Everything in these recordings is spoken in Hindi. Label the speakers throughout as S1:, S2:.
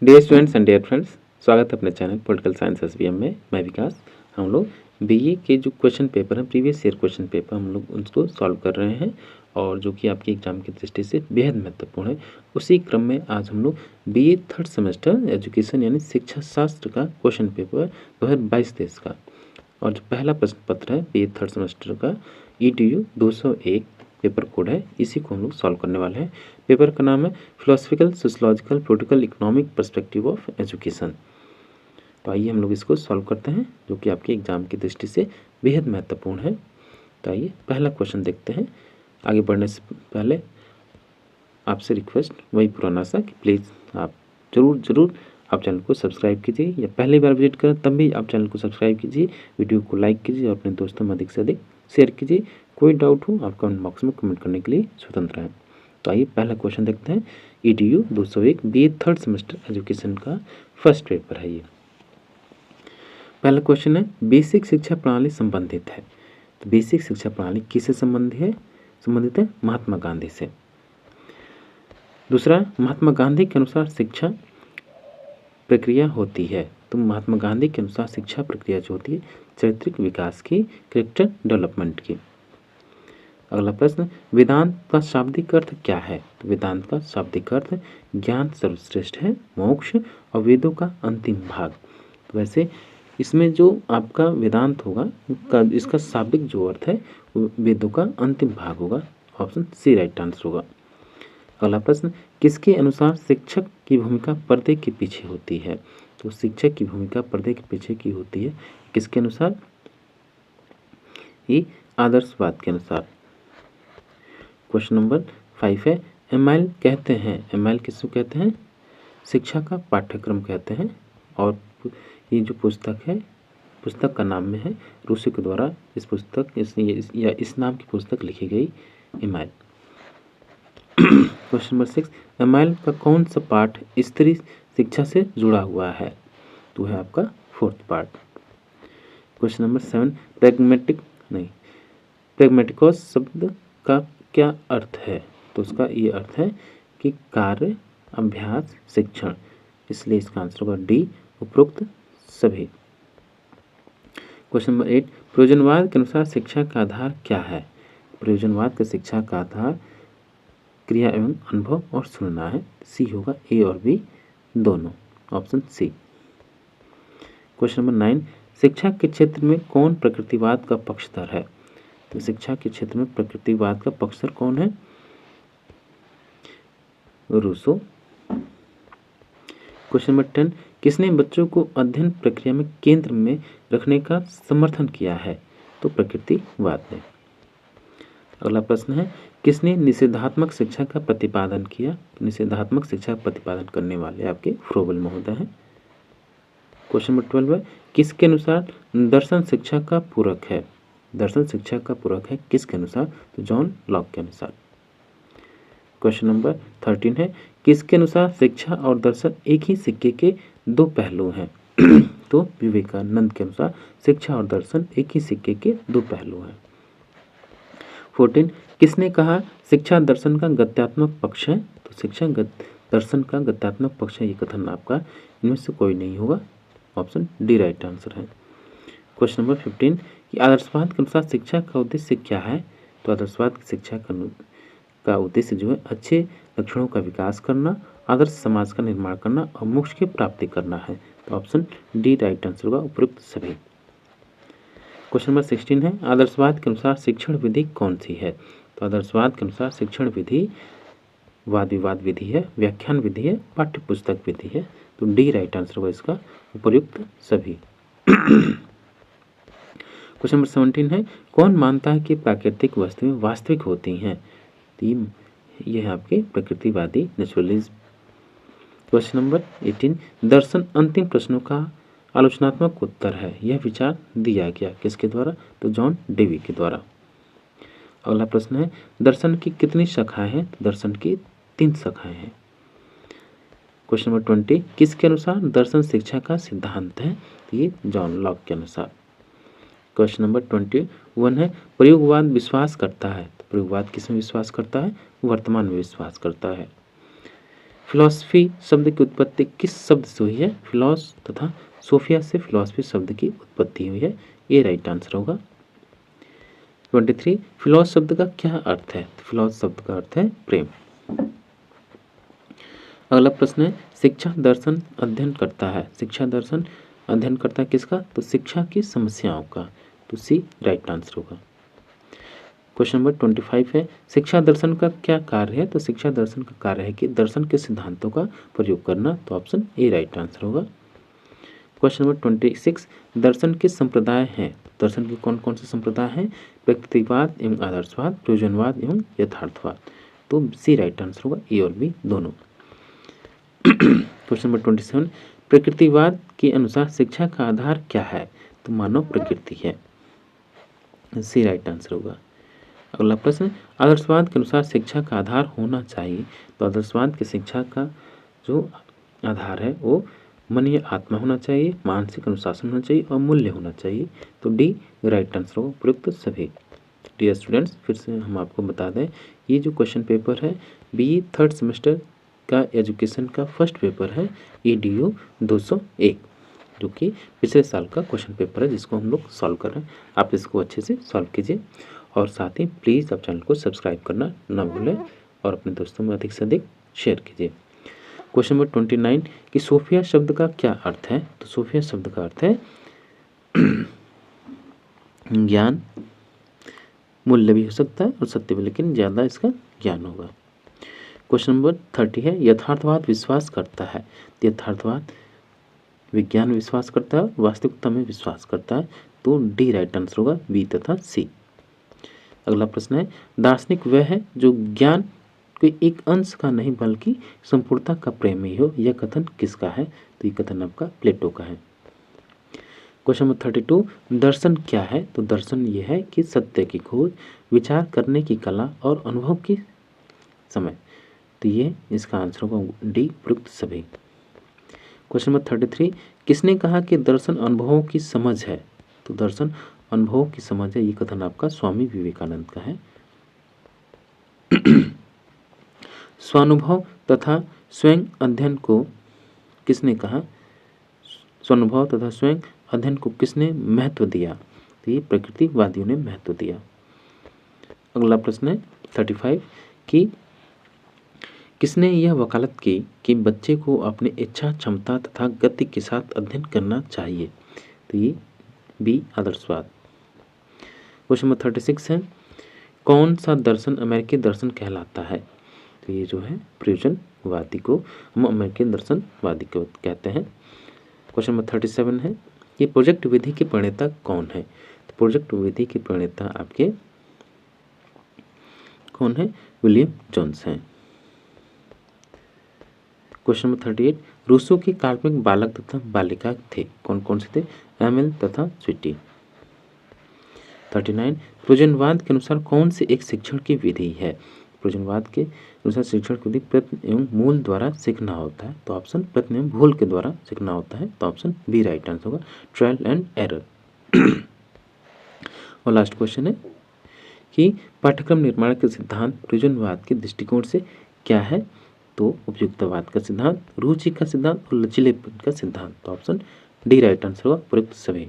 S1: Dear students and dear friends, स्वागत है अपने चैनल पॉलिटिकल साइंस एसवीएम में। मैं विकास। हम लोग बीए के जो क्वेश्चन पेपर हैं, प्रीवियस ईयर क्वेश्चन पेपर, हम लोग उसको सॉल्व कर रहे हैं और जो कि आपके एग्जाम की दृष्टि से बेहद महत्वपूर्ण है। उसी क्रम में आज हम लोग बीए थर्ड सेमेस्टर एजुकेशन यानी शिक्षा शास्त्र का क्वेश्चन पेपर 2022-23 का और जो पहला प्रश्न पत्र है बीए थर्ड सेमेस्टर का EDU 201 पेपर कोड है, इसी को हम लोग सॉल्व करने वाले हैं। पेपर का नाम है philosophical sociological political economic perspective of education. तो आइए हम लोग इसको सॉल्व करते हैं, जो कि आपके एग्जाम की दृष्टि से बेहद महत्वपूर्ण है। तो आइए पहला क्वेश्चन देखते हैं। आगे बढ़ने से पहले आपसे रिक्वेस्ट वही पुराना सा कि प्लीज़ आप ज़रूर आप चैनल को सब्सक्राइब कीजिए, या पहली बार विजिट करें तब भी आप चैनल को सब्सक्राइब कीजिए, वीडियो को लाइक कीजिए और अपने दोस्तों में अधिक से अधिक शेयर कीजिए। कोई डाउट हो आप कमेंट बॉक्स में कमेंट करने के लिए स्वतंत्र हैं। तो आइए पहला क्वेश्चन देखते हैं। EDU 201 BA third semester education का फर्स्ट पेपर है ये। पहला क्वेश्चन है, बेसिक शिक्षा प्रणाली संबंधित है। तो बेसिक शिक्षा प्रणाली किससे संबंधित है? महात्मा गांधी से। दूसरा, महात्मा गांधी के अनुसार शिक्षा प्रक्रिया होती है। तो महात्मा गांधी के अनुसार शिक्षा प्रक्रिया जो होती है चारित्रिक विकास की, कैरेक्टर डेवलपमेंट की। अगला प्रश्न, वेदांत का शाब्दिक अर्थ क्या है? तो वेदांत का शाब्दिक अर्थ ज्ञान सर्वश्रेष्ठ है, मोक्ष और वेदों का अंतिम भाग। तो वैसे इसमें जो आपका वेदांत होगा इसका शाब्दिक जो अर्थ है वो वेदों का अंतिम भाग होगा। ऑप्शन सी राइट आंसर होगा। अगला प्रश्न, किसके अनुसार शिक्षक की भूमिका पर्दे के पीछे होती है? तो शिक्षक की भूमिका पर्दे के पीछे की होती है किसके अनुसार? ये आदर्शवाद के अनुसार। क्वेश्चन नंबर 5 है, एमाइल कहते हैं, एमाइल किसको कहते हैं? शिक्षा का पाठ्यक्रम कहते हैं। और ये जो पुस्तक है, पुस्तक का नाम में है रूसी के द्वारा इस पुस्तक इस नाम की पुस्तक लिखी गई, एमाइल। क्वेश्चन नंबर 6, एमाइल का कौन सा पाठ स्त्री शिक्षा से जुड़ा हुआ है? तो है आपका फोर्थ पार्ट। क्वेश्चन नंबर 7, प्रैग्मेटिकोस शब्द का क्या अर्थ है? तो उसका ये अर्थ है कि कार्य, अभ्यास, शिक्षण, इसलिए इसका आंसर होगा डी, उपरोक्त सभी। क्वेश्चन नंबर 8, प्रयोजनवाद के अनुसार शिक्षा का आधार क्या है? प्रयोजनवाद का शिक्षा का आधार क्रिया एवं अनुभव और सुनना है। सी होगा, ए और बी दोनों, ऑप्शन सी। क्वेश्चन नंबर 9, शिक्षा के क्षेत्र में कौन प्रकृतिवाद का पक्षधर है? तो शिक्षा के क्षेत्र में प्रकृतिवाद का पक्षधर कौन है? रूसो। क्वेश्चन नंबर 10, किसने बच्चों को अध्ययन प्रक्रिया में केंद्र में रखने का समर्थन किया है? तो प्रकृतिवाद ने। अगला प्रश्न है, किसने निषेधात्मक शिक्षा का प्रतिपादन किया? निषेधात्मक शिक्षा का प्रतिपादन करने वाले आपके फ्रोबल महोदय हैं। क्वेश्चन नंबर 12 है, किसके अनुसार दर्शन शिक्षा का पूरक है? दर्शन शिक्षा का पूरक है किसके अनुसार? तो जॉन लॉक के अनुसार। क्वेश्चन नंबर 13 है, किसके अनुसार शिक्षा और दर्शन एक ही सिक्के के दो पहलू हैं? तो विवेकानंद के अनुसार शिक्षा और दर्शन एक ही सिक्के के दो पहलू हैं। 14, किसने कहा शिक्षा दर्शन का गत्यात्मक पक्ष है? तो शिक्षा दर्शन का गत्यात्मक पक्ष है, ये कथन आपका इनमें से कोई नहीं होगा, ऑप्शन डी राइट आंसर है। क्वेश्चन नंबर 15, कि आदर्शवाद के अनुसार शिक्षा का उद्देश्य क्या है? तो आदर्शवाद की शिक्षा का उद्देश्य जो है अच्छे लक्षणों का विकास करना, आदर्श समाज का निर्माण करना और मोक्ष की प्राप्ति करना है। तो ऑप्शन डी राइट आंसर होगा, उपयुक्त सभी। क्वेश्चन नंबर 16 है, आदर्शवाद के अनुसार शिक्षण विधि कौन सी है? तो आदर्शवाद के अनुसार शिक्षण विधि वाद विवाद विधि है, व्याख्यान विधि है, पाठ्य पुस्तक विधि है। तो डी राइट आंसर होगा इसका, उपयुक्त सभी। क्वेश्चन नंबर 17 है, कौन मानता है कि प्राकृतिक वस्तुएं वास्तविक होती हैं? तो ये है आपके प्रकृतिवादी, नेचुरलिज्म। क्वेश्चन नंबर 18, दर्शन अंतिम प्रश्नों का आलोचनात्मक उत्तर है, यह विचार दिया गया किसके द्वारा? तो जॉन डेवी के द्वारा। अगला प्रश्न है, दर्शन की कितनी शाखाएं हैं? तो दर्शन की 3 शाखाएं हैं। क्वेश्चन नंबर 20, किसके अनुसार दर्शन शिक्षा का सिद्धांत है? तो ये जॉन लॉक के अनुसार। क्वेश्चन नंबर 21 है, प्रयोगवाद विश्वास करता है। तो प्रयोगवाद किस में विश्वास करता है? वर्तमान में विश्वास करता है। फिलॉसफी शब्द की उत्पत्ति किस शब्द से हुई है? फिलॉस तथा सोफिया से फिलॉसफी शब्द की उत्पत्ति हुई है, ये राइट आंसर होगा। 23 फिलॉस शब्द का क्या अर्थ है? फिलॉस शब्द का अर्थ है प्रेम। अगला प्रश्न है शिक्षा दर्शन अध्ययन करता है। शिक्षा दर्शन अध्ययन करता है किसका? तो शिक्षा की समस्याओं का, तो सी राइट आंसर होगा। क्वेश्चन नंबर 25 है शिक्षा दर्शन का क्या कार्य है? तो शिक्षा दर्शन का कार्य है कि दर्शन के सिद्धांतों का प्रयोग करना, तो ऑप्शन ए राइट आंसर होगा। क्वेश्चन नंबर 26 दर्शन के संप्रदाय हैं। दर्शन के कौन कौन से संप्रदाय हैं? प्रकृतिवाद एवं आदर्शवाद, प्रयोजनवाद एवं यथार्थवाद, तो सी राइट आंसर होगा, ए और बी दोनों। क्वेश्चन नंबर 27 प्रकृतिवाद के अनुसार शिक्षा का आधार क्या है? तो मानव प्रकृति है, सी राइट आंसर होगा। अगला प्रश्न आदर्शवाद के अनुसार शिक्षा का आधार होना चाहिए। तो आदर्शवाद की शिक्षा का जो आधार है वो मन या आत्मा होना चाहिए, मानसिक अनुशासन होना चाहिए और मूल्य होना चाहिए, तो डी राइट आंसर होगा उपयुक्त सभी। डियर स्टूडेंट्स, फिर से हम आपको बता दें ये जो क्वेश्चन पेपर है बी थर्ड सेमेस्टर का एजुकेशन का फर्स्ट पेपर है EDU 201, जो कि पिछले साल का क्वेश्चन पेपर है जिसको हम लोग सॉल्व कर रहे हैं। आप इसको अच्छे से सॉल्व कीजिए और साथ ही प्लीज़ आप चैनल को सब्सक्राइब करना ना भूलें और अपने दोस्तों में अधिक से अधिक शेयर कीजिए। क्वेश्चन नंबर 29 कि सोफिया शब्द का क्या अर्थ है? तो सोफिया शब्द का अर्थ है ज्ञान, मूल्य भी हो सकता है और सत्य भी, लेकिन ज़्यादा इसका ज्ञान होगा। क्वेश्चन नंबर 30 है यथार्थवाद विश्वास करता है। तो यथार्थवाद विज्ञान में विश्वास करता है, वास्तविकता में विश्वास करता है, तो डी राइट आंसर होगा, बी तथा सी। अगला प्रश्न है दार्शनिक वह है जो ज्ञान के एक अंश का नहीं बल्कि संपूर्णता का प्रेमी हो, यह कथन किसका है? तो ये कथन आपका प्लेटो का है। क्वेश्चन नंबर 32 दर्शन क्या है? तो दर्शन ये है कि सत्य की खोज, विचार करने की कला और अनुभव की समय, तो ये इसका आंसर होगा डी उपयुक्त सभी। क्वेश्चन नंबर 33 किसने कहा कि दर्शन अनुभवों की समझ है? तो दर्शन अनुभवों की समझ है, ये कथन आपका स्वामी विवेकानंद का है। स्वानुभव तथा स्वयं अध्ययन को किसने कहा? स्वानुभव तथा स्वयं अध्ययन को किसने महत्व दिया? तो ये प्रकृतिवादियों ने महत्व दिया। अगला प्रश्न है 35 कि किसने यह वकालत की कि बच्चे को अपनी इच्छा, क्षमता तथा गति के साथ अध्ययन करना चाहिए? तो ये बी आदर्शवाद। क्वेश्चन नंबर 36 है कौन सा दर्शन अमेरिकी दर्शन कहलाता है? तो ये जो है प्रयोजनवादी को हम अमेरिकी दर्शनवादी को कहते हैं। क्वेश्चन नंबर 37 है ये प्रोजेक्ट विधि के प्रणेता कौन है? तो प्रोजेक्ट विधि के प्रणेता आपके कौन है? विलियम जोन्स हैं। क्वेश्चन नंबर 38 रूसो के काल्पनिक बालक तथा बालिका थे, कौन कौन से थे? एमिल तथा स्वीटी। 39 प्रयोजनवाद के अनुसार कौन से एक शिक्षण की विधि है? प्रयोजनवाद के अनुसार शिक्षण की विधि प्रयत्न एवं मूल द्वारा सीखना होता है, तो ऑप्शन प्रयत्न एवं भूल के द्वारा सीखना होता है, तो ऑप्शन बी राइट आंसर होगा, ट्रायल एंड एरर। और लास्ट क्वेश्चन है कि पाठ्यक्रम निर्माण के सिद्धांत प्रयोजनवाद के दृष्टिकोण से क्या है? तो उपयुक्तवाद का सिद्धांत, रुचि का सिद्धांत और लचीलेपन का सिद्धांत, तो ऑप्शन डी राइट आंसर होगा उपयुक्त सभी।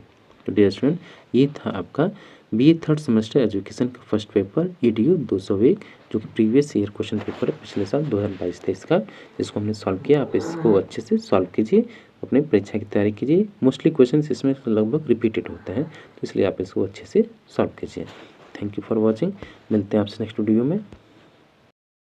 S1: तो डियर स्टूडेंट ये था आपका बी थर्ड सेमेस्टर एजुकेशन का फर्स्ट पेपर EDU 201, जो कि प्रीवियस ईयर क्वेश्चन पेपर है पिछले साल 2022-23 का, जिसको हमने सॉल्व किया। आप इसको अच्छे से सॉल्व कीजिए, अपने परीक्षा की तैयारी कीजिए। मोस्टली क्वेश्चन इसमें लगभग रिपीटेड होते हैं, तो इसलिए आप इसको अच्छे से सॉल्व कीजिए। Thank you for watching. मिलते हैं आपसे नेक्स्ट वीडियो में।